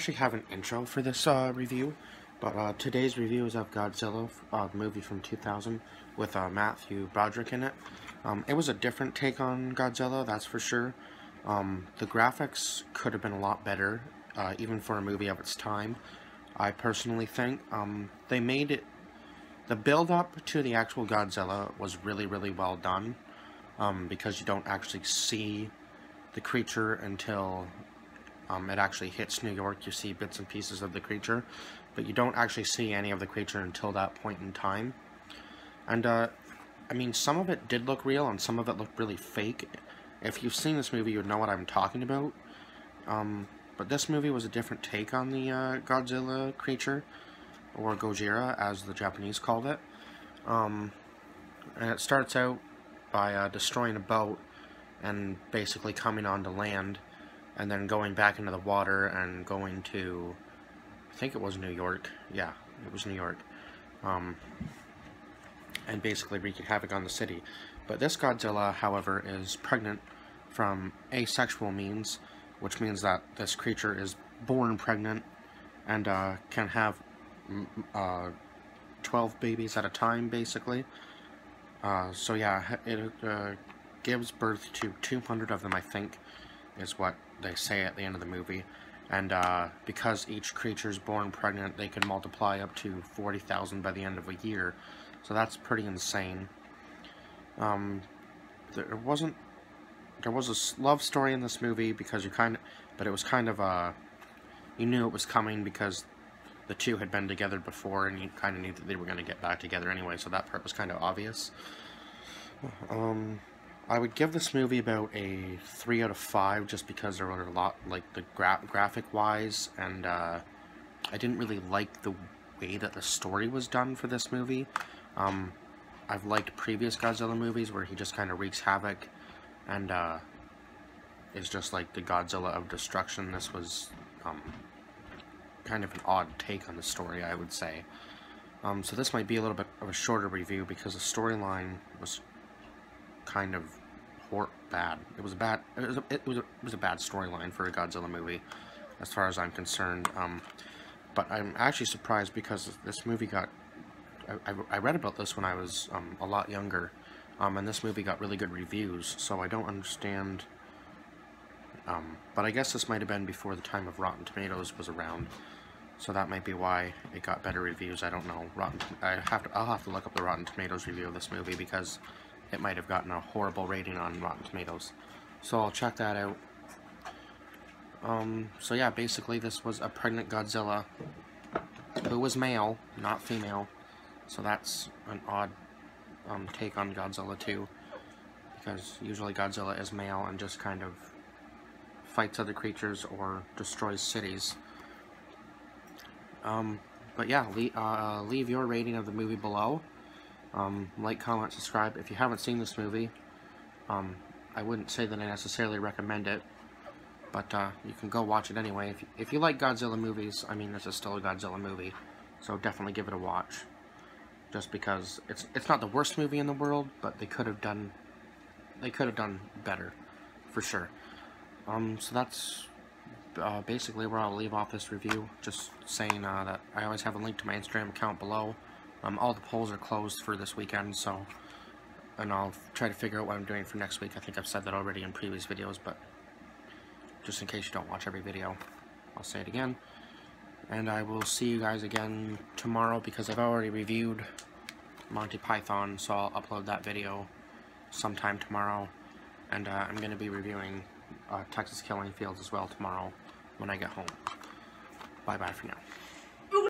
actually have an intro for this review, but today's review is of Godzilla, the movie from 2000, with Matthew Broderick in it. It was a different take on Godzilla, that's for sure. The graphics could have been a lot better, even for a movie of its time, I personally think. They made it... The build-up to the actual Godzilla was really, really well done, because you don't actually see the creature until... it actually hits New York. You see bits and pieces of the creature, but you don't actually see any of the creature until that point in time. And, I mean, some of it did look real, and some of it looked really fake. If you've seen this movie, you would know what I'm talking about. But this movie was a different take on the Godzilla creature, or Gojira, as the Japanese called it. And it starts out by destroying a boat and basically coming onto land, and then going back into the water and going to, I think it was New York. Yeah, it was New York. And basically wreaking havoc on the city. But this Godzilla, however, is pregnant from asexual means, which means that this creature is born pregnant and can have 12 babies at a time, basically. So yeah, it gives birth to 200 of them, I think, is what they say at the end of the movie. And because each creature is born pregnant, they can multiply up to 40,000 by the end of a year. So that's pretty insane. There was a love story in this movie because but it was kind of you knew it was coming because the two had been together before, and you kind of knew that they were going to get back together anyway. So that part was kind of obvious. I would give this movie about a 3 out of 5, just because there were a lot, like, the graphic-wise, and I didn't really like the way that the story was done for this movie. I've liked previous Godzilla movies where he just kind of wreaks havoc, and is just like the Godzilla of destruction. This was kind of an odd take on the story, I would say. So this might be a little bit of a shorter review because the storyline was kind of bad. It was a bad storyline for a Godzilla movie, as far as I'm concerned. But I'm actually surprised because this movie got... I read about this when I was a lot younger, and this movie got really good reviews, so I don't understand... but I guess this might have been before the time of Rotten Tomatoes was around, so that might be why it got better reviews. I don't know. I'll have to look up the Rotten Tomatoes review of this movie, because it might have gotten a horrible rating on Rotten Tomatoes. So I'll check that out. So yeah, basically this was a pregnant Godzilla who was male, not female. So that's an odd take on Godzilla too, because usually Godzilla is male and just kind of fights other creatures or destroys cities. But yeah, leave your rating of the movie below. Like, comment, subscribe. If you haven't seen this movie, I wouldn't say that I necessarily recommend it, but you can go watch it anyway. If you like Godzilla movies, I mean, this is still a Godzilla movie, so definitely give it a watch. Just because it's not the worst movie in the world, but they could have done better, for sure. So that's basically where I'll leave off this review. Just saying that I always have a link to my Instagram account below. All the polls are closed for this weekend, so, and I'll try to figure out what I'm doing for next week. I think I've said that already in previous videos, but just in case you don't watch every video, I'll say it again. And I will see you guys again tomorrow, because I've already reviewed Monty Python, so I'll upload that video sometime tomorrow. And I'm going to be reviewing Texas Killing Fields as well tomorrow when I get home. Bye-bye for now.